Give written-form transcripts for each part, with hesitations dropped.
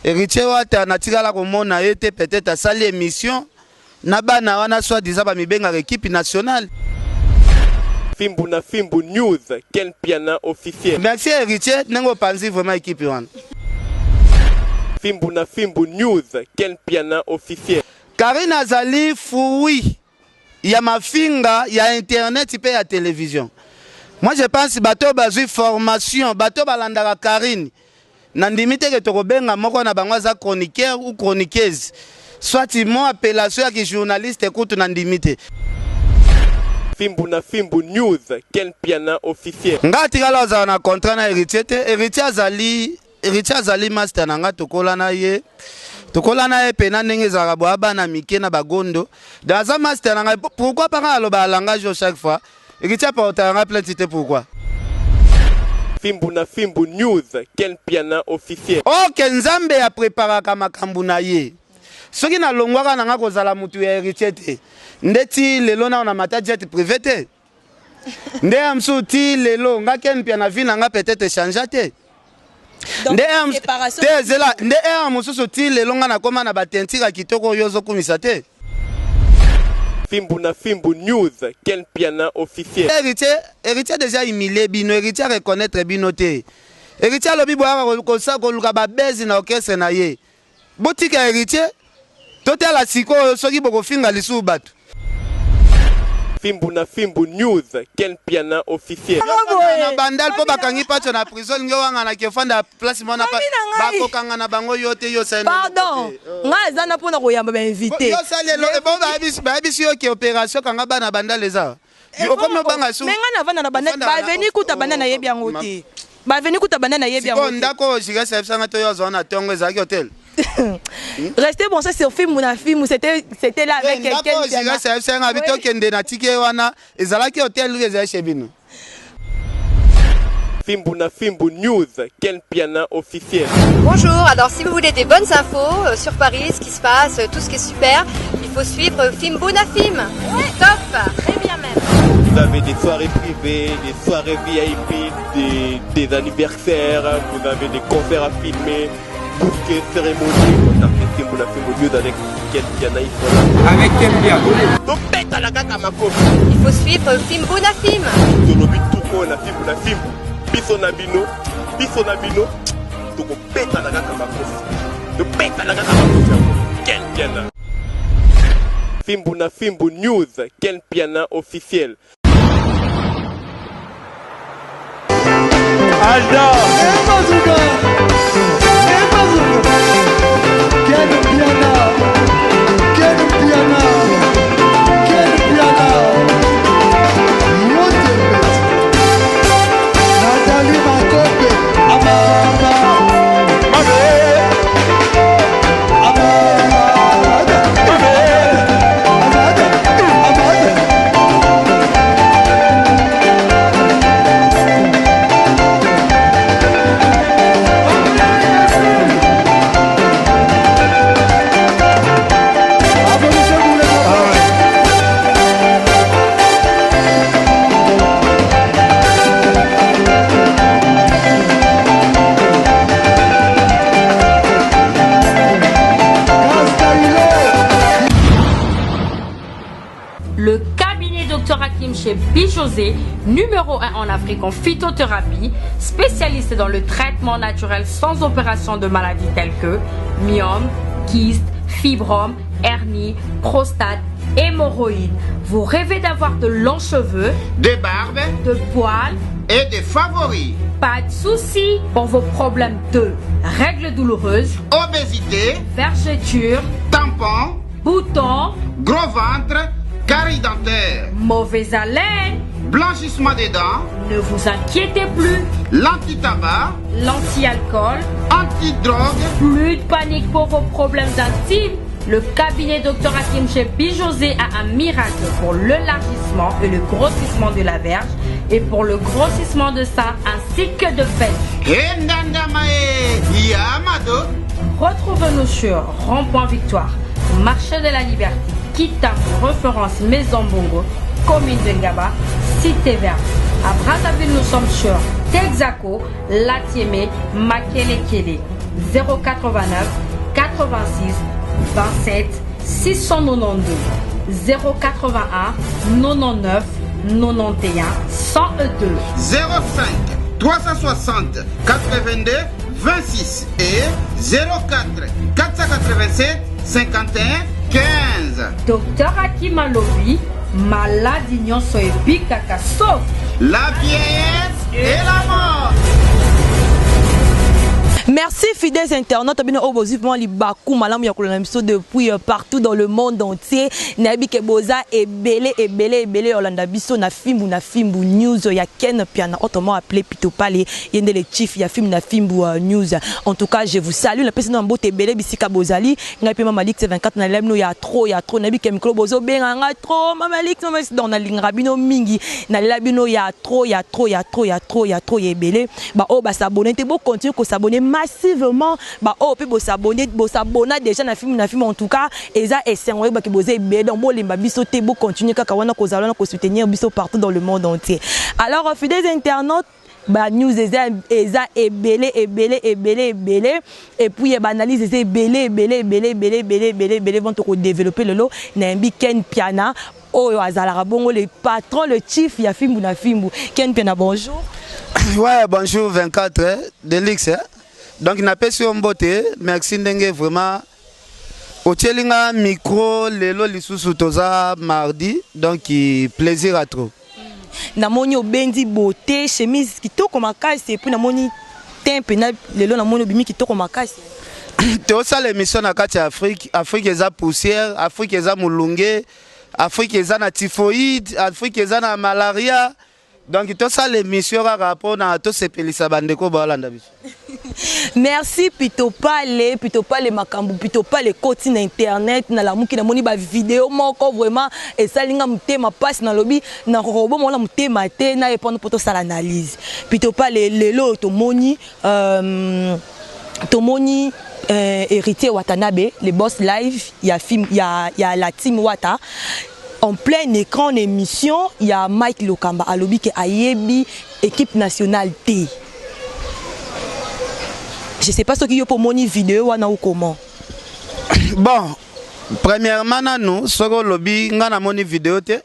Héritier wata natikala komona ete peut-être à sali émission na bana wana soit disant ba mibenga équipe nationale. Fimbu na Fimbu News, quel piana officiel. Merci Héritier, nengo panzi vraiment équipe wana. Fimbu na Fimbu News, quel piana officiel. Karine azali fui ya mafinga ya internet pe ya télévision. Moi je pense bato bazui formation, bato balandaka Karine. Nandimite ke tokobenga moko na bango za chroniqueur ou chroniqueuse. Soit mon appellation qui journaliste écoute nandimite. Fimbu na Fimbu News, quel piana officiel. Ngati kala za na contrat na Héritier te, Héritier azali master na nga tokola na ye. Tokola na ye pena ndenge za bo abana mike na bagondo. Dans un master na nga pourquoi pas aloba langage chaque fois. Héritier pa otanga plainte pourquoi. Fimbu na Fimbu News, quel piana officiel. Oh Kenzambe a préparé makambu na ye. Soki na longwaka na nga kozala mutu ya Héritier te. Ndeti lelo na ona mata jet privé te. Nde amsu ti lelo nga ken pia na vie na nga peut-être changer te. Nde am te zela nde amususu ti lelo nga na koma na batentira kitoko yozo kumisa te. Fimbu na Fimbu News, quel piana officiel. Héritier déjà humilié bino, Héritier reconnaître bino te. Héritier lobi boya ko sa ko luka ba bezi na orchestre na ye. Botika Héritier tote la siko soki boko finga lisu batu. Fimbu na Fimbu News, quel piana officiel. Na bandal po bakangi pacho na prison nge wanga na kefanda place mona pa bako kanga na bango yote yo sene. Pardon. Nga ezana pona koyamba ba invité. Yo salelo e bon ba bisi yo ki opération kanga bana bandal eza. Yo comme banga su. Menga na vana na bandal ba veni kuta banana yebi yango te. Ba veni kuta banana yebi yango. Bon ndako jiga sanga to yo zona tongo ezaki hotel. Restez bon ça sur film na film c'était là avec quelqu'un qui a ça habito kende na tike wana ezalaki hotel eza chebino. Fimbu na Fimbu News, quel piana officiel. Bonjour, alors si vous voulez des bonnes infos sur Paris, ce qui se passe, tout ce qui est super, il faut suivre Fimbu na Film. Top, très bien même. Vous avez des soirées privées, des soirées VIP, des anniversaires, vous avez des concerts à filmer. Tout ce qui est cérémonie, on a fait Fimbu na Fimbu News avec quel piana il faut là. Avec quel piano. Donc pète à la gaga ma copie. Il faut suivre Fimbu na Film. Tolobi tout ko na Fimbu na Fimbu. Biso na bino. Donc pète à la gaga ma copie. Donc pète à la gaga ma copie. Quel piana. Fimbu na Fimbu News, quel piana officiel. Alda. Le cabinet Dr Hakim chez Bijosé, numéro 1 en Afrique en phytothérapie, spécialiste dans le traitement naturel sans opération de maladies telles que myome, kyste, fibrome, hernie, prostate, hémorroïdes. Vous rêvez d'avoir de longs cheveux, des barbes, de poils et des favoris. Pas de soucis pour vos problèmes de règles douloureuses, obésité, vergetures, tampons, boutons, gros ventre, carie dentaire, mauvaise haleine, blanchissement des dents. Ne vous inquiétez plus. L'anti-tabac, l'anti-alcool, anti-drogue. Plus de panique pour vos problèmes intimes. Le cabinet Dr Hakim chez Bijosé a un miracle pour l'élargissement et le grossissement de la verge et pour le grossissement de sein ainsi que de fesses. Retrouvez-nous sur Rond-Point Victoire, Marché de la Liberté, Kita, référence Maison Bongo, commune de Ngaba, Cité Verte. À Brazzaville, nous sommes sur Texaco, Latiémé, Makelekele. 089 86 27 692 081 99 91 102 05 360 82 26 et 04 487 51 15. Docteur Hakim Alobi, maladie nyonso ebikaka sauf La vieillesse et la mort. Merci fidèles internautes, bien obosivement li bakou malam ya kolona biso depuis partout dans le monde entier. Nabi ke boza ebele Olanda biso na fimbu news ya Ken Piana autrement appelé Pito Pale yende le chief ya film na fimbu news. En tout cas, je vous salue la personne mbote ebele bisika bozali ngapi mama Lix 24 na lemno ya trop nabi ke micro bozo benga nga trop mama Lix mama dans na lingra bino mingi na lela bino ya trop ebele ba o ba s'abonner te bo continuer ko s'abonner massivement ba oh pe bo s'abonner déjà na film en tout cas eza esengo ba ke boze be donc bo limba biso te bo continuer kaka wana ko zalona ko soutenir biso partout dans le monde entier. Alors fidèles internautes, ba news eza ebele et puis ba analyse eza ebele vont to développer le lot na mbi Ken Piana oyo azalaka bongo le patron le chief ya fimbu na fimbu. Ken Piana, bonjour. Ouais, bonjour 24 de Lix. Donc na pesi mbote, merci ndenge vraiment. Otielinga micro lelo lisusu toza mardi, donc plaisir à trop. Namoni obendi beauté, chemise kitoko makasi et puis namoni tempe na lelo namoni bimi kitoko makasi. Teo ça l'émission na kati Afrique, Afrique eza poussière, Afrique eza mulunge, Afrique eza na typhoïde, Afrique eza na malaria. Donc tout ça l'émission rapport na to sepelisa bandeko ba Olanda biso. Merci Pito Pale makambu Pito Pale koti na internet na la muki na moni ba vidéo moko vraiment et ça linga mutema passe na lobby na robo mona mutema te na répondre pour to ça l'analyse. Pito Pale lelo to moni héritier Watanabe, les boss live, il y a la team Wata. En plein écran émission, il y a Mike Lokamba alobi ke ayebi équipe nationale T. Je sais pas ce qu'il y a pour moni vidéo ou comment. Bon, premièrement nous soko lobby ngana moni vidéo te.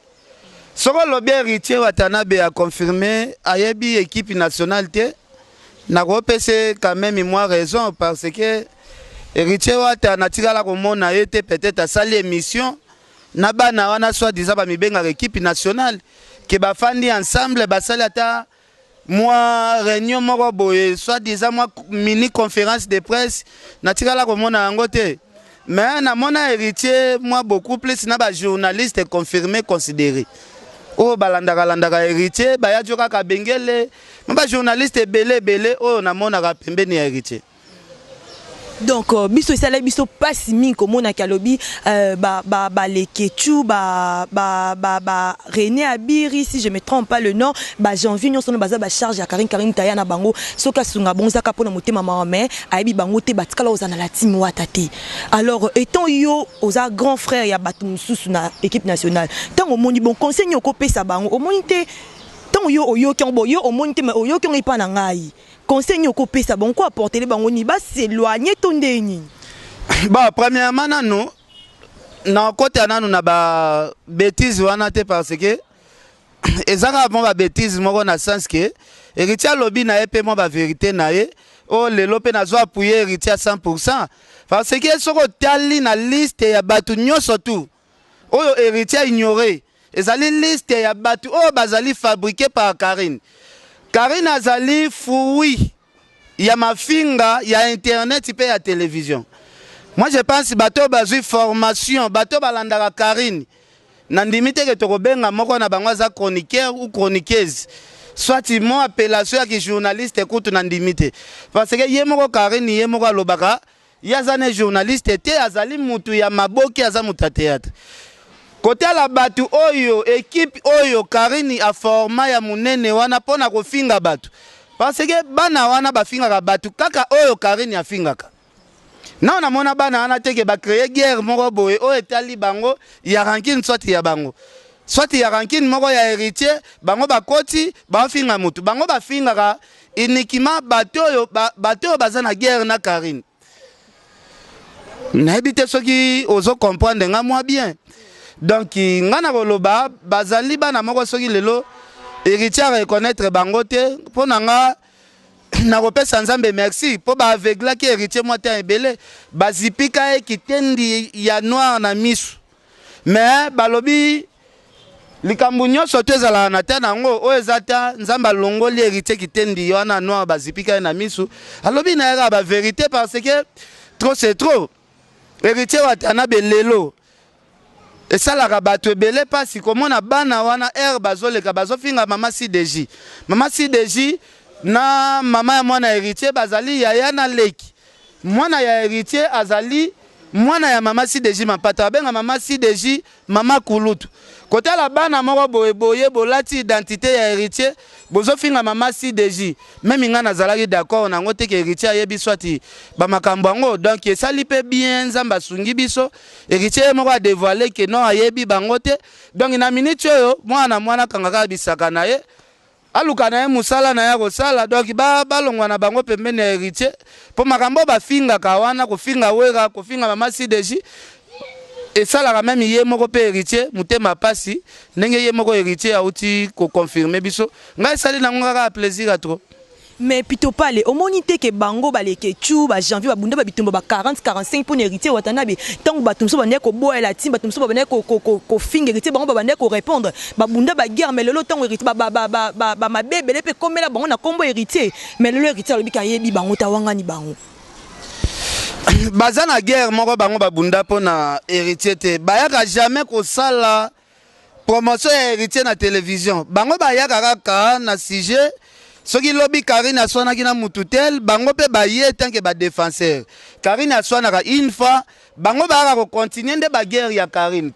Soko lobby héritier Watanabe a confirmé ayebi équipe nationale T. Na repese quand même moi raison parce que héritier Watanabe na tika la komona été peut-être à sali émission. Nabana wana soit disant ba mibenga équipe nationale que ba fandi ensemble ba salata moi réunion moko boye soit disant moi mini conférence de presse na tikala ko mona ngote mais na mona héritier moi beaucoup plus na ba journaliste confirmé considéré oh balandaka héritier ba ya joka ka bengele ba journaliste belé oh na mona ka pembeni héritier. Donc biso sala biso passe min comme na kalobi les Ketchou René Abiri si je me trompe pas le nom janvier nyonso baza ba charge ya Karine Tayana bango soka sunga bonza ka pona motema mama aibi bango te batikala ozana la team Watati. Alors étant yo oza grand frère ya batu mususu na équipe nationale tant au moni bon conseil nyoko pesa bango au moni te tant yo kyombo yo au moni te mais yo kyongi pa na ngai conseil nyoko pesa bon quoi apporter les bango ni ba s'éloigner ton deni. Bon premièrement nano na côté nano na ba bêtise wana te parce que ezaka bon ba bêtise moko na sens que héritier lobby na epé mo ba vérité na ye oh lelo pe na zo appuyer héritier à 100% parce que soko tali na liste ya batu nyonso tout oyo héritier ignoré ezali liste ya batu oh bazali fabriqué par Karine azali fui ya mafinga ya internet pe ya télévision. Moi je pense bato bazui formation bato balandaka Karine nandimite ke tokobenga moko na bango za chroniqueur ou chroniqueuse soit mo appellation ya journaliste écoute nandimite parce que ye moko Karine ye moko alobaka yazane journaliste te azali mutu ya maboki aza mutu théâtre. Côté la batu oyo équipe oyo Karine a forma ya munene wana pona ko finga batu parce que bana wana ba finga batu kaka oyo Karine a fingaka na na mona bana wana teke ba créer guerre moko boye o etali bango ya ranking soit ya bango soit ya ranking moko ya héritier bango ba koti ba finga mutu bango ba finga uniquement bato oyo bazana guerre na Karine nayebi te soki ozo comprendre nga moi bien. Donc nga na koloba bazali bana moko soki lelo héritier reconnaître bango te mpo na nga na kopesa nzambe merci po ba aveugle ki héritier moi te ebele bazipika e kitendi ya noir na misu mais balobi likambo nyonso to ezala na te nango oyo eza te nzambe alongoli héritier kitendi wana noir bazipika e na misu alobi na yaka ba vérité parce que trop c'est trop héritier watana belelo esalaka bato ebele pasi komona bana wana air bazoleka bazofinga mama CDJ mama CDJ na mama ya mwana héritier bazali yaya na leki mwana ya héritier azali mwana ya mama CDJ mapata abenga mama CDJ mama kulutu kotala bana moko boye bolati identité ya héritier bozofinga mama CDJ même nga nazalaki d'accord nango te ke héritier ayebi swati bamakambo yango donc esali pe bien nzambe asungi biso héritier moko a dévoilé ke non ayebi bango te donc na minute oyo mwana kangaka bisaka na ye aluka na ye musala na ya kosala donc balongwa na bango pembeni ya héritier po makambo bafingaka wana kofinga wera kofinga mama CDJ esalaka même ye moko pe héritier mutema pasi ndenge ye moko héritier auti ko confirmer biso ngai sali nango kaka plaisir trop. Mais plutôt pas les homonité que bango baleke chou ba janvier ba bunda ba bitumba ba 40 45 pour héritier watanabe tant ba tumso bande ko boya la timba tumso bande ko finger héritier bango bande ko répondre ba bunda ba guerre mais lelo tant héritier ba ma bébé le pe comme la bango na combo héritier mais lelo héritier lobi ka yebi bango tawanga ni bango bazana guerre moko bango ba bunda pona héritier te bayaka jamais ko sala promotion ya héritier na télévision bango bayaka kaka na sujet soki lobi Karine aswanaki na mututel bango pe baye tant que ba défenseur Karine aswanaka une fois bango ba ko continuer nde ba guerre ya Karine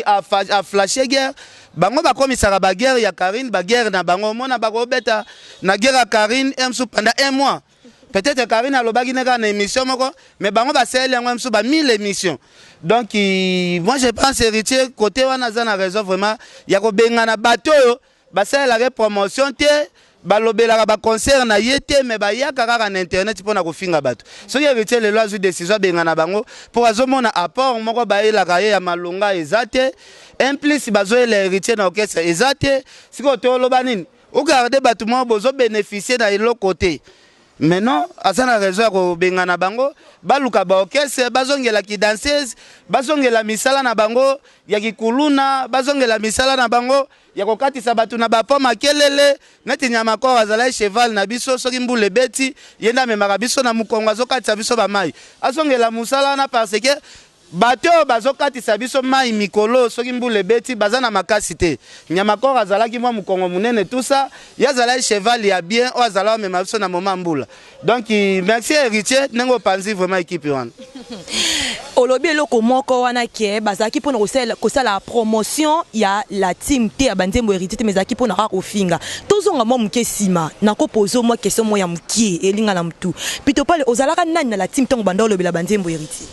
a flashé guerre bango ba komisaka ba guerre ya Karine ba guerre na bango mona ba ko beta na guerre ya Karine emsu pendant un mois peut-être Karine alobaki neka na émission moko mais bango ba sel yango emsu ba 1000 émissions donc moi je pense héritier côté wana za na raison vraiment ya ko benga na bato ba sel la promotion te balobelaka ba concert na yete mais ba yaka kaka na internet pona ko finga bato so héritier le loi décision benga na bango pour azomona apport moko ba elaka ye ya malonga ezate implice bazo ele héritier na orchestre ezate siko to loba nini o garder bato mo bozo bénéficier na l'autre côté mais non asana raison ya ko benga na bango baluka ba orchestre bazongela ki danseuse bazongela misala na bango ya kikuluna bazongela misala na bango ya kokatisa bato na bapo makelele neti nyama ko azala cheval na biso soki mbule beti yenda memaka biso na mukongo azokatisa biso ba mai azongela musala na parce que bato bazokatisa biso mai mikolo soki mbule beti bazana makasi te nyama ko azalaki mwa mukongo munene tout ça yazala cheval ya bien o azala mema biso na moment mbula donc merci héritier nengo panzi vraiment équipe wana olobi eloko moko wana ke bazaki pona kosala promotion ya la team te ya banzembo héritier te mezaki pona ka kofinga tozonga mo muke sima nako pozo mo question mo ya mukie elinga na mtu pito pale ozalaka nani na la team tongo banda olobi la banzembo héritier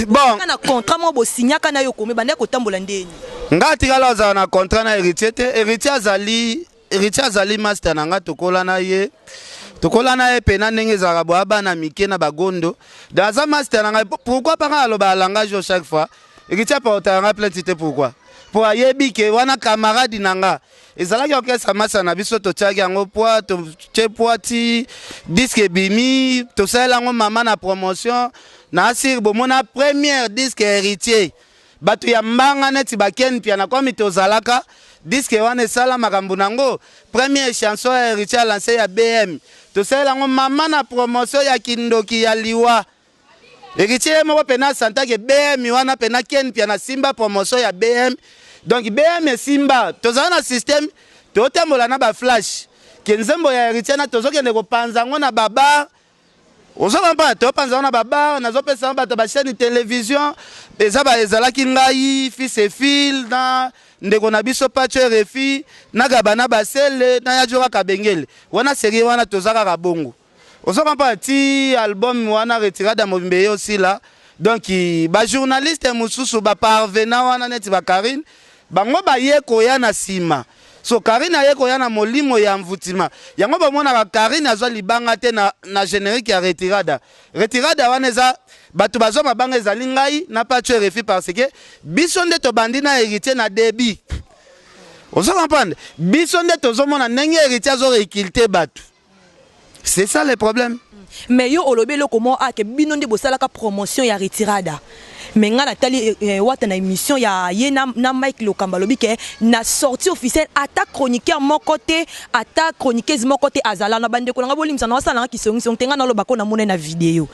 bon na contrat mo bo signaka na yo komé banda ko tambola ndeni ngati kala ozala na contrat na héritier te héritier azali master na nga tokola na ye tokola na ye pena ndenge ezalaka boya bana mike na bagondo dans un master na ngai pourquoi pas aloba langage chaque fois héritier porta nga plainte te pourquoi pour ayebi ke wana camarade na nga ezalaki orchestre masa na biso totiaki yango poa totie poati disque bimi tosalela yango mama na promotion na asir bomona première disque héritier bato ya mbanga neti bakeni pia na komi tozalaka disque wana esala makambo nango première chanson ya héritier lancé ya BM tosalela yango mama na promotion ya kindoki ya liwa héritier moko pena santaki BM wana pena ken pia na simba promotion ya BM donc BM simba tozala na système totambola na ba flash kenzembo ya héritier na tozokende kopanza ngo na baba ozoka mpa topanza na baba nazopesa bato ba chaîne télévision ezalaki ngai fils et fil na ndeko na biso pacho refi na gabana basele na yajoka kabengele wana série wana tozaka ka bongo ozoka mpa ti album wana retirada mobimbe yo sila donc ba journaliste mususu ba parvenant wana neti ba Karine bango ba ye koya na sima So Karine aye koya na molimo ya mvutima. Yango bomona Karine azwa libanga te na générique ya retirada. Retirada wana eza batu bazwa mabanga ezali ngai na pas tuer refi parce que biso nde to bandi na héritier na débit. Ozo comprendre? Biso nde tozomona ndenge héritier azo réquilter batu. C'est ça le problème. Mais yo olobelo comment a ke bino nde bosalaka promotion ya retirada. Mais nga natali wata na émission ya ye na Mike Lokamba lobi ke na sortie officielle attaque chroniqueur mon côté attaque chroniqueuse mon côté azala na bande ko nga bolimisa na wasala ki songi tenga na lobako na mona na vidéo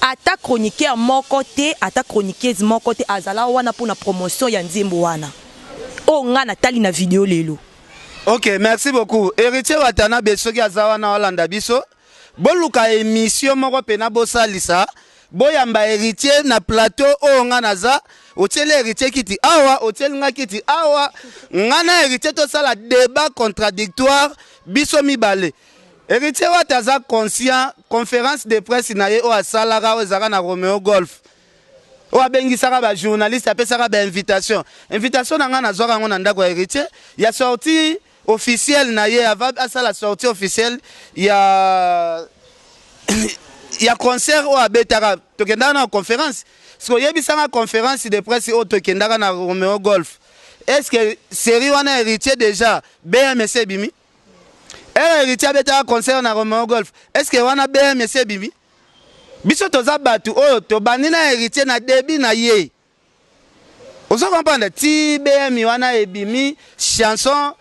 attaque chroniqueur mon côté attaque chroniqueuse mon côté azala wana pour na promotion ya nzembo wana o nga natali na vidéo lelo. OK, merci beaucoup. Héritier Watana besoki azawa na Holanda biso boluka émission moko pena bosalisa boyamba héritier na plateau o nga naza otiele héritier kiti awa otiele nga kiti awa ngana héritier to sala débat contradictoire biso mibale héritier wataza conscient conférence de presse na ye o asalaka ezaka na Romeo Golf o abengisaka ba journaliste apesaka ba invitation na nga nazwaka ngo na ndako ya héritier ya sortie officielle na ye avant asala sortie officielle ya concert ou abetaka tokendaka na conférence so yebisanga conférence de presse o tokendaka na Romeo Golf. Est-ce que série wana héritier déjà BMC bimi héritier betaka concert na Romeo Golf? Est-ce que wana BMC bimi biso toza batu oyo tobandi na héritier na débit na ye ozo comprendre ti BM wana ebimi chanson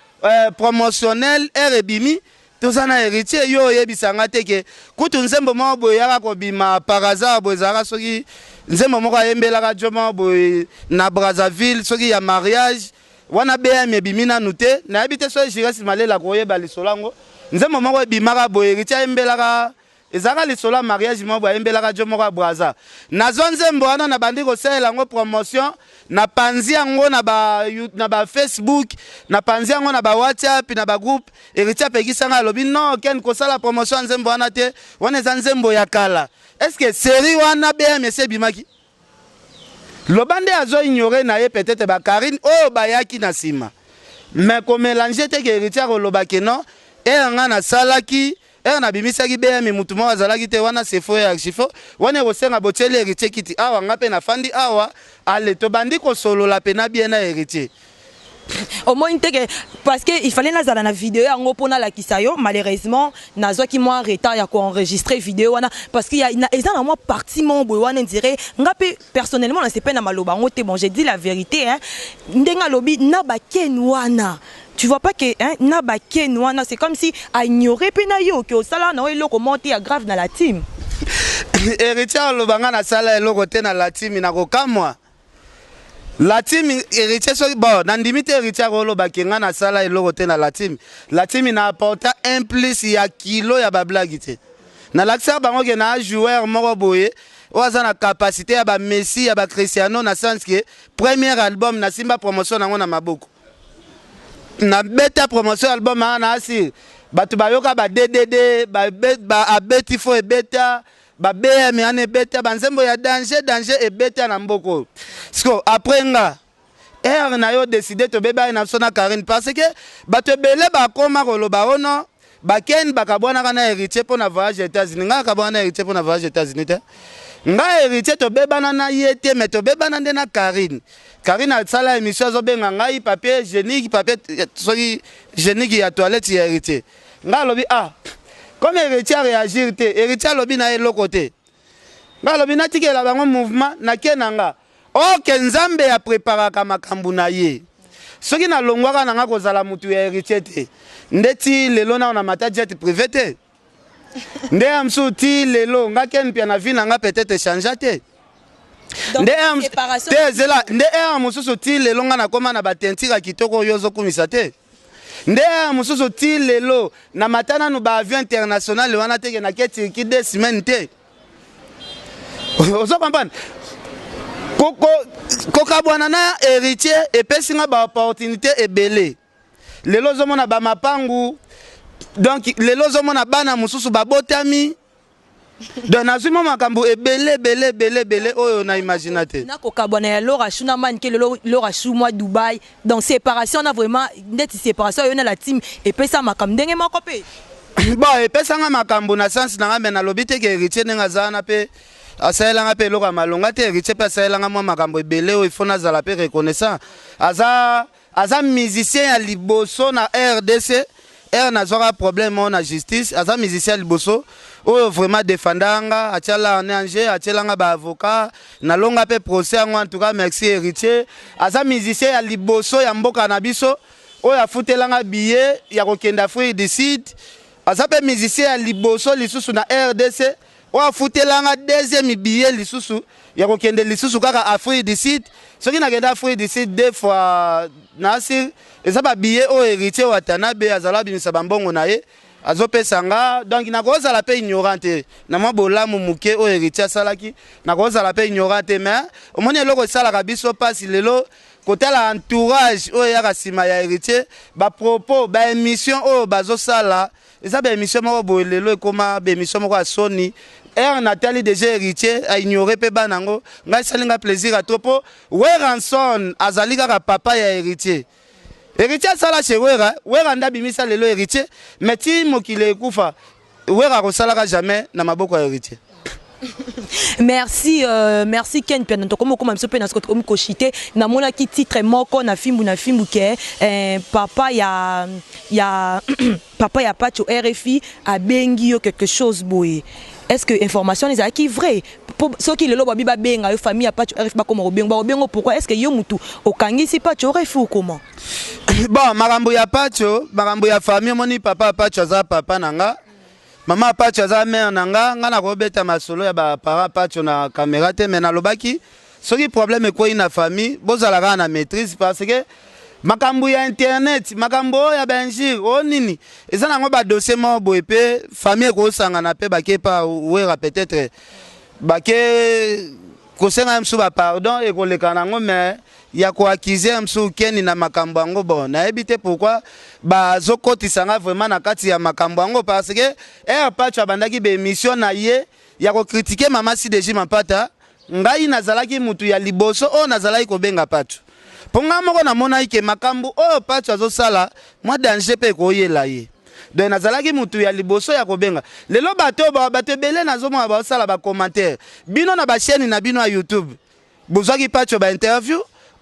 promotionnelle ebimi tozana héritier yo yebisanga teke kutu nzembo mo boye yaka ko bima par hasard bozara soki nzembo moko ayembelaka jomo boye na Brazzaville soki ya mariage wana BM ebimi na nute na habite so jira simalela ko yeba lisolango nzembo moko ebimaka boye héritier ayembelaka ezaka lisola mariage mo boye ayembelaka jomo ka Brazza na nzembo wana na bandi ko sela ngo promotion na panzi yango na ba Facebook na panzi yango na ba WhatsApp na ba groupe héritier pekisanga lobi non ken ko sala promotion nzembo wana te wana za nzembo ya kala. Est-ce que série wana BMC bimaki lobande azo ignorer na ye peut-être ba Karine o bayaki na sima mais ko mélanger te ke héritier ko lobaki non nga na salaki na bimisaki BM mutu mo azalaki te wana sefo ya archifo wana kosenga botiele héritier kiti awa nga pe na fandi awa ale to bandi ko solo la pena bien na héritier au moins parce que il fallait nazala na vidéo yango pona la kisayo malheureusement nazo ki moi retard ya ko enregistrer vidéo wana parce qu'il y a ezana moi partie mon boy wana dirait ngape personnellement na c'est pas na maloba ngote bon j'ai dit la vérité hein ndenga lobi na ba ken wana. Tu vois pas que hein naba kenwana c'est comme si a ignorer pena yo que au sala na elo commenter à grave dans la team. Héritier lo banga na sala elo côté na la team na ko kamwa. La team héritier so bon na ndimite héritier lo bakenga na sala elo côté na la team. La team na apporta un plus ya kilo ya ba blague te. Na l'accès bango ke na joueur moko boye oza na capacité ya ba Messi ya ba Cristiano na sens que premier album na Simba promotion nango na maboko. Na beta promotion album na asi batu bayoka ba DDD ba abeti fo e beta ba BM ane beta banzembo ya danger e beta na mboko sko après nga na yo décider to beba na sona Karine parce que batu belé ba koma koloba ono ba ken bakabwana kana héritier pour na voyage aux États-Unis nga kabwana héritier pour na voyage aux États-Unis te nga héritier to bebana na yete mais to bebana nde na Karine a sala émission zo benga ngai papier hygiénique papier soki hygiénique ya toilette ya héritier nga lobi comme héritier réagir te héritier lobi na elo côté nga lobi na tikela bango mouvement na kenanga ke nzambe ya préparaka makambu na ye soki na longwaka nanga kozala mutu ya héritier te ndeti lelo na mata jet privé te nde amsu ti lelo nga ken pia na vie nanga peut-être changer te nde mususu ti lelo nga na koma na batentira kitoko yozo kumisa te nde mususu ti lelo na matana no ba avion international wana teke na keti ki 2 semaines te ozo comprendre koka bwana na héritier epesi nga ba opportunité ebele lelo zo mona ba mapangu donc lelo zo mona bana mususu babotami donc nazwi mo makambo ebele oyo na imagine te nakokabwana ya Laura Chou na man ke Laura Chou moi Dubaï donc séparation on a vraiment ndeti séparation yo na la team epesa makambo ndenge moko pe bon epesanga makambo na sens na ngame na lobi te ke héritier nenga zana pe asaelanga pe loka malonga te héritier pe asaelanga mwa makambo ebele oyo ifo nazala pe reconnaissant aza musicien ya liboso na RDC nazwaka problème na justice aza musicien ya liboso oyo vraiment défendanga atiala en danger atielanga ba avocat na longa pe procès yango en tout cas merci héritier aza musicien ya liboso ya mboka na biso oyo afutelanga billet ya kokenda Afrique du Sud aza pe musicien ya liboso lisusu na RDC oyo afutelanga deuxième billet lisusu ya kokende lisusu kaka Afrique du Sud soki nakenda Afrique du Sud deux fois nasir eza ba billet oyo héritier Watanabe azala bimisa bambongo na ye azopesanga donc nakozala pe ignorante na mwa bolamu muke oyo héritier asalaki nakozala pe ignorante mais omoni eloko esalaka biso pasi lelo kotala entourage oyo yaka nsima ya héritier bapropos baémission oyo bazosala eza baémission moko boye lelo ekoma baémission moko ya soni Nathalie déjà héritier a ignoré pe banango ngai salinga plaisir à topo Weranson azali kaka papa ya héritier sala chez Wera nda bimisa lelo héritier mais ti mokile ekufa Wera kosalaka jamais na maboko ya héritier. Merci Ken Piano to komo koma msope na skot komo koshite na mona ki titre moko na fimbu ke papa ya papa ya Pacho RFI a bengi yo quelque chose boye. Est-ce que information les acquis vrai ceux qui le loba biba benga yo famille ya Pacho RFI ba komo bengo pourquoi est-ce que yo mutu okangisi Pacho RFI ou comment? Bon makambo ya Pacho makambo ya famille moni papa Pacho aza papa nanga Mama Pacho aza mère nanga ngana kobeta masolo ya ba para Pacho na caméra te mais na lobaki soki problème ko ina famille bozala na maîtrise parce que makambo ya internet makambo ya benjir o nini eza nango ba dossier mo boye pe famille ko sangana pe bakepa wera peut-être bake kosenga msu ba pardon et ko lekana ngo mais ya ko accuser msu Keni na makambo yango bon na ebite pourquoi ba zokotisanga vraiment na kati ya makambo yango parce que Pacho abandaki be émission na ye ya ko critiquer mama CDJ Mapata ngai nazalaki mutu ya liboso o nazalaki ko benga Pacho ponga moko na mona ike makambo o Pacho azosala moi danger pe ko yela ye donc nazalaki mutu ya liboso ya kobenga lelo bato bele nazomona ba sala ba commentaire bino na ba chaîne na bino ya YouTube bozwaki Pacho ba interview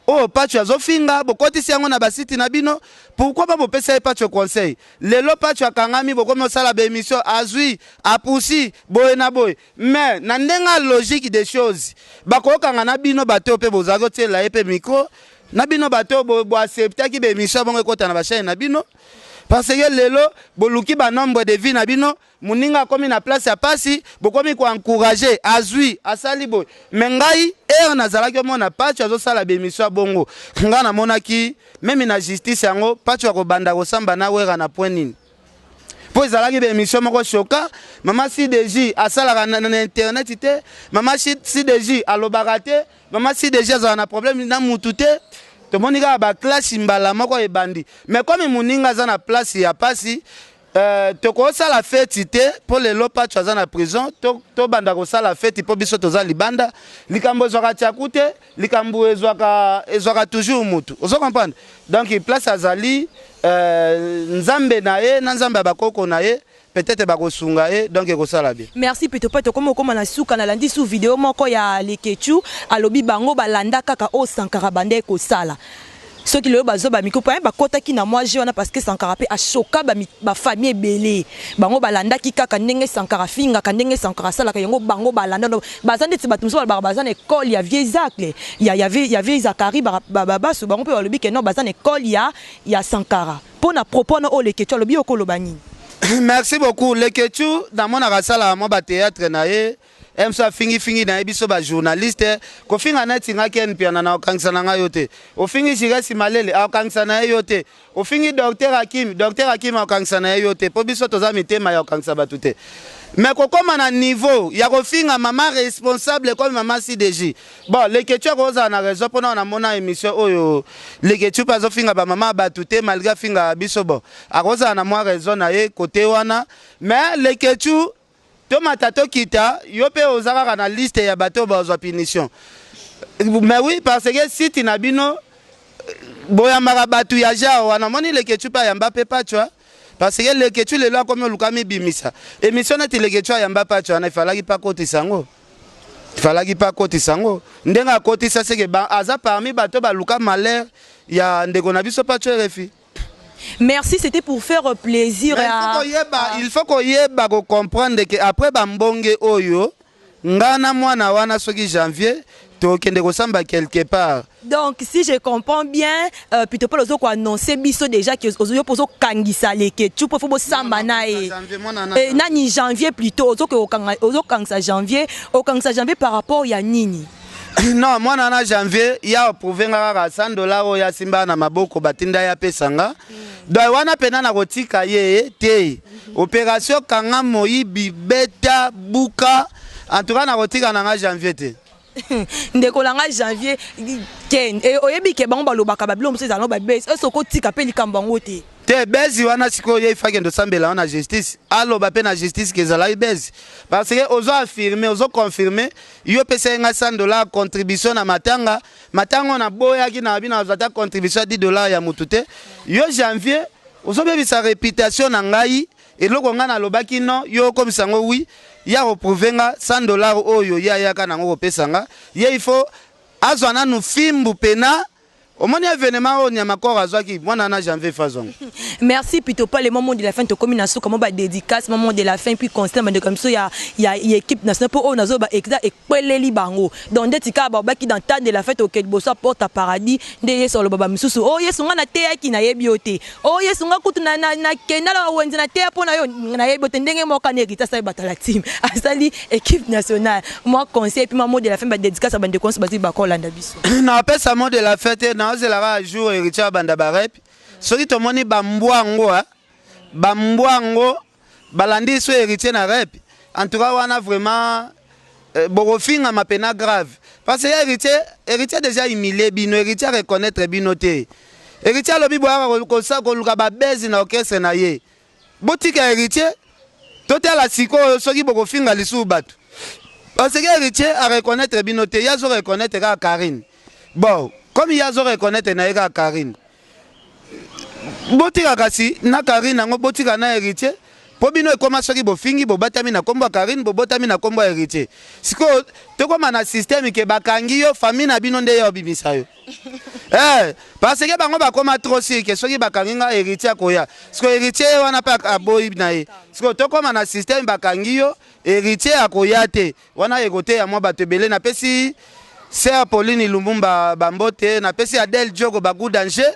oh Pacho azofinga bokotisi yango na ba site na bino pourquoi pas bopesa Pacho conseil lelo Pacho akangami bokomi osala ba émission azui apusi boye na boye mais na ndenga logique des choses bakokanga na bino bato pe bozako tela pe micro na bino bato bo acceptaki ba émission bongo ekota na ba chaîne na bino parce que lelo boluki ba nombre de vie na bino muninga komi na place ya pasi bokomi ko encourager azui asali boy mengai nazalaki mona Pacho azosala ba émission bongo nga na monaki même na justice yango Pacho akobanda kosamba na wera na point nini po ezalaki ba émission moko choka mama CDJ asalaka na internet te mama CDJ alobaka te mama CDJ azala na problème na mutu te to monika ba classe mbala moko ebandi mais comme muninga za na place ya pasi to ko sala fête te pour le Pacho aza na prison to banda ko sala fête pour biso toza libanda likambo ezwaka tiakute likambo ezwaka toujours mutu ozo comprendre donc place azali nzambe na ye na nzambe bakoko na ye peut-être bakosunga ye donc ekosala bien. Merci Peto comme okoma na suka na landi sous vidéo moko ya Lekechu alobi bango balanda kaka o Sankara bande ko sala ceux qui le bazo ba miko pa ba kota ki na moi jona parce que Sankara pe a choka ba famille belé bango balanda ki kaka ndenge Sankara finga ka ndenge Sankara sala ka yango bango balanda bazande ti batumso ba bazane école ya vieux Zacle ya vieux Zakari ba so bango pe alobi ke non bazane école ya Sankara pona propos no o Lekechu alobi okoloba nini. Merci beaucoup. Lekechu, dans mon arasala, mon théâtre nae, emsa fingi na ebiso ba journaliste, ko finga na tinga ken piana na okangsa na yote. O fingi sigasi malele, okangsa na yote. O fingi docteur Hakim okangsa na yote. Po biso toza mitema ya okangsa batute. Mais kokoma na niveau ya kofinga mama responsable comme mama CDJ. Bon, Lekechu koza na raison pona na mona émission oyo Lekechu pazo finga ba mama batute malgré finga biso bon. Akoza na moi raison na ye côté wana, mais Lekechu tomata tokita yo pe ozaka na liste ya bato bazwa punition. Mais oui, parce que si tu n'as bino boyambaka batu ya jao wana moni le ketu pa yamba pe pa tu vois. Parce que le ketu le là comme lukami bimisa. Émission na le ketu yamba pa tu wana il fallait pas côté sango. Il fallait pas côté sango. Ndenga côté ça c'est que ba aza parmi bato ba luka malheur ya ndeko na biso pa tu refi. Merci, c'était pour faire plaisir à... Il faut qu'on y ait comprendre que après bambonge oyo ngana mwana wana soki janvier to kende ko samba quelque part. Donc si je comprends bien plutôt pas ozo ko annoncer biso déjà que ozo pozo kangisa leke tu peux faut samba na et nani janvier plutôt ozo kangisa janvier par rapport ya nini. Non, moi na janvier ya prouver ngaka $100 ya simba na maboko batinda ya pesanga. Donc wana pena na kotika ye te. Opération kanga moyibi beta buka en tout cas na kotika na janvier te. Ndeko langa janvier ken e oyebi ke bango balobaka babilo mso ezalo ba base esoko tika pe likambo ngo te. Te bezi wana siko ye fake ndo sambela na justice. Allo ba pe na justice ke zala bezi. Parce que ozo affirmer, ozo confirmer yo pesa nga $100 contribution na matanga na boya ki na bina zata contribution $10 ya mutute. Yo janvier ozo bebi sa réputation na ngai eloko nga na lobaki no yo comme sango oui ya reprouver nga $100 oyo ya yaka nango kopesa nga ye il faut azwana nu fimbu pena. Au moins événement on y a encore azwaki mwana na janvier fazon. Merci plutôt pas le moment de la fin de combinaison comment ba dédicace moment de la fin puis constant de comme ça il y a équipe nationale pour on azo ba exact et peleli bango donc detika ba ki dans temps de la fête au Bossa porte à paradis ndeye sur le baba misusu oh yesu nga na te ki na yebiote oh yesu nga kutu na kenda la wenzi na te pona yo na yebiote ndenge mo ka nerita sa batala team asali équipe nationale moi conseil puis moment de la fin ba dédicace ba de conseil ba ba ko landa biso na pesa mot de la fête na ozelaka jour héritier banda barep soki tomoni bambwango balandi so héritier na rep en tout cas wana vraiment bokofinga mapena grave parce que héritier déjà humilié bino héritier reconnaître bino te héritier lobi boya kosa koluka babezi na orchestre na ye botika héritier totala siko soki bokofinga lisu bato parce que héritier a reconnaître bino te yazo reconnaître ka Karine bon comme yazo reconnaître na eka Karine botika kasi na Karine ngo botika na héritier po bino ekoma soki bofingi bobatami na kombo Karine bobotami na kombo héritier siko tokoma na système ke bakangi yo famille na bino nde yo bimisa yo parce que bango bakoma trop si ke soki bakangi nga héritier koya siko héritier wana pa aboyi na ye siko tokoma na système bakangi yo héritier akoya te wana ekote ya mwa bato belé na pesi Sœur Pauline Lumumba Bambote, na pesi Adèle Diogo Bagou Danger,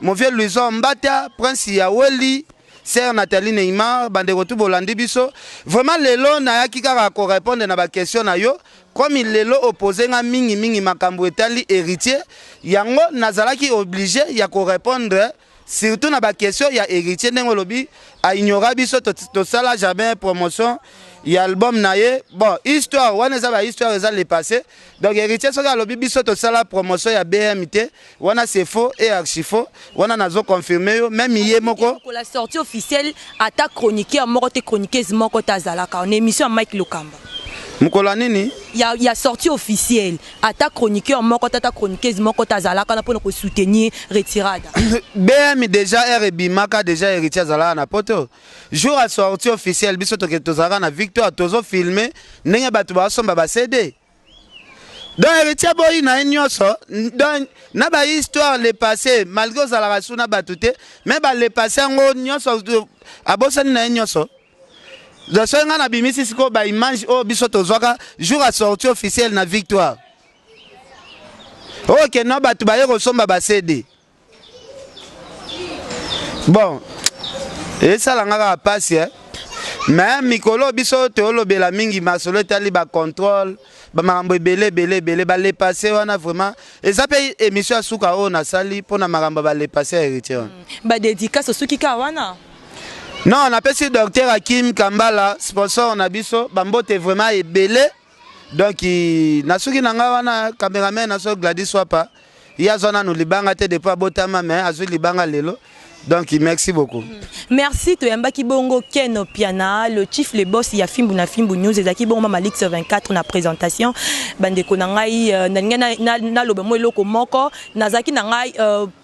mon vieux Louison Mbata, Prince Yaweli, Sœur Nathalie Neymar, Banderotu Bolandi Biso. Vraiment, lelo na yaki kaka ko répondre na ba question na yo, comme il lelo opposé nga mingi makambo etali héritier, yango nazalaki obligé ya ko répondre surtout na ba question ya héritier ndengo lobi a ignora biso to sala jamais promotion. Il y a l'album naye bon histoire wana za ba histoire za le passé donc héritier soka lobi biso to sala promotion ya BMT wana c'est faux et archi faux wana nazo confirmer yo même yé moko pour la sortie officielle attaque chroniqueur moko te chroniqueuse moko tazalaka en émission à Mike Lokamba Mukola nini il y a sortie officielle attaque chroniqueur moko tata chroniqueuse moko tazalaka na pour soutenir retirada BM déjà RBimaka déjà héritier zala na poto jour à sortie officielle biso to ke tozaka na victoire tozo filmer ndenge batu ba somba ba CD donc héritier boy na nyoso donc na ba histoire le passé malgré zala rasuna batute mais ba le passé ngo nyoso abosani na nyoso je suis en abimisi siko ba image o biso tozwaka jour à sortie officielle na victoire OK no batu ba yeko somba ba CD bon et ça la passe mais mikolo biso teolobela mingi masolo tali ba contrôle ba makambo belé ba le passer wana vraiment et ça paye émission asuka o na sali pona makambo ba le passer héritier ba dédicace suki ka wana non on appelle ce docteur Hakim Kambala sponsor on abiso bambote vraiment ebelé donc nasuki nanga wana cameraman naso Gladys Wapa ya zona no libanga te depuis botama mais azu libanga lelo Donc merci beaucoup. Merci Toyamba Kibongo Ken Piana, le chief le boss ya Fimbu na Fimbu News ezaki bon mama Lix 24 na présentation bande ko na ngai na loba mo eloko moko nazaki na ngai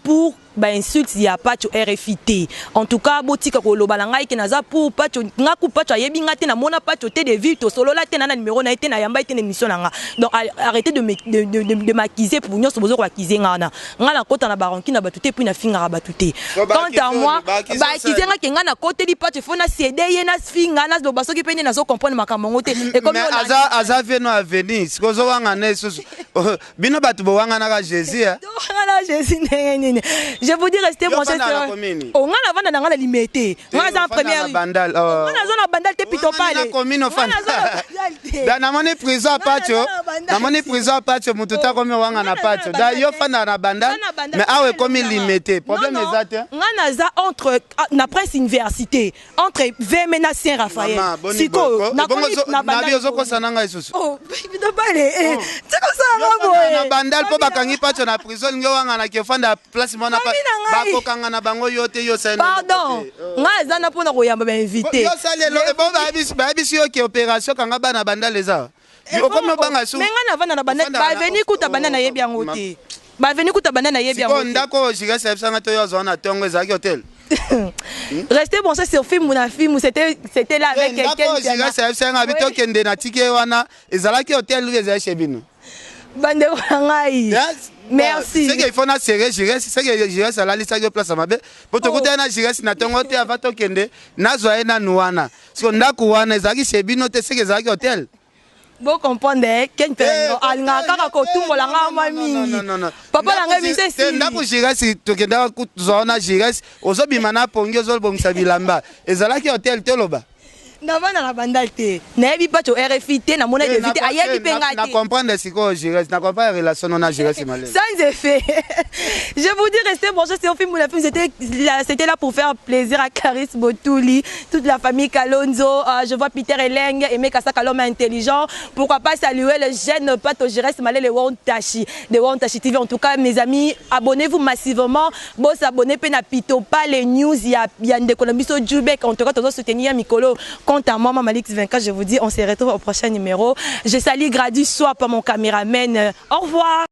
pour ba insulte ya pacho RFIT. En tout cas botika ko loba na ngai ke naza pour pacho ngaku pacho ayebi ngate na mona pacho te de vie to solo la te na numéro na été na yamba été émission na nga. Donc arrêtez de m'accuser pour nyos bozo ko accuser ngana. Ngana kota na baronki na batuté puis na finga batuté. Quant à moi ba accuser nga ke ngana côté di pacho fona CD ye na finga na do basoki pe na zo comprendre makambo ngote et comme aza veno a venir sikozo wanga na susu bino batu bo wanga na Jésus hein. Je vous dis restez branchés sur. On a la vente dans la limité. On a en première. Bandal. On a zone bandal te pito pas. Na commune fan. Na moni prison pacho. Na moni prison pacho mututa comme wanga na pacho. Da yo fan na bandal. Mais awe comme limité. Problème exact. On a za entre na presse université entre Vemena Saint Raphaël. Siko na bandal. Na biozoko sananga isusu. Oh, pito pas les. C'est comme ça na bandal po bakangi pacho na prison ngo wanga na kefanda place mona pa. Bakokanga na bango yote yo sene. Pardon. Nga ezana pona koyamba ba invité. Yo salelo e bon ba bisi yo ki opération kanga bana banda leza. Yo comme banga su. Mais nga na vana na banda ba veni kuta banda na yebi yango te. Ba veni kuta banda na yebi yango. Siko ndako jiga sepsanga to yo zona tongo ezaki hotel. Restez bon ça sur film na film c'était là avec quelqu'un. Ndako jiga sepsanga bito kende na tike wana ezalaki hotel leza chebino. Bande ngai. Merci. C'est qu'il faut na serrer Jires, c'est que Jires ala lisa yo place mabe. Pour te côté na Jires na tongo te avato kende na zoe na nuana. So ndaku wana ezaki sebino te c'est que ezaki hotel. Bon comprendre ken pe alanga kaka ko tumbola nga mingi. Non. Papa langa bise si. Ndaku Jires to kenda ku zona Jires ozobima na pongi ozobomisa bilamba. Ezalaki hotel te loba. Navana la bandal te. Na yebi pacho RFIT na mona de vite ayebi penga te. Na comprendre siko Jires, na comprendre relation na Jires malais. Sans effet. Je vous dis restez branchés sur film ou la film c'était là pour faire plaisir à Caris Botouli, toute la famille Kalonzo, je vois Peter Eleng et Mekasa Kaloma intelligent. Pourquoi pas saluer le jeune pato Jires malais le Wantashi, de Wantashi TV. En tout cas mes amis, abonnez-vous massivement. Bon s'abonner pe na pito pas les news ya Ndekolombiso Djubek. En tout cas toujours soutenir Mikolo. Quant à moi, Maman Lix 24, je vous dis, on se retrouve au prochain numéro. Je salue Gradu Swap, mon caméraman. Au revoir.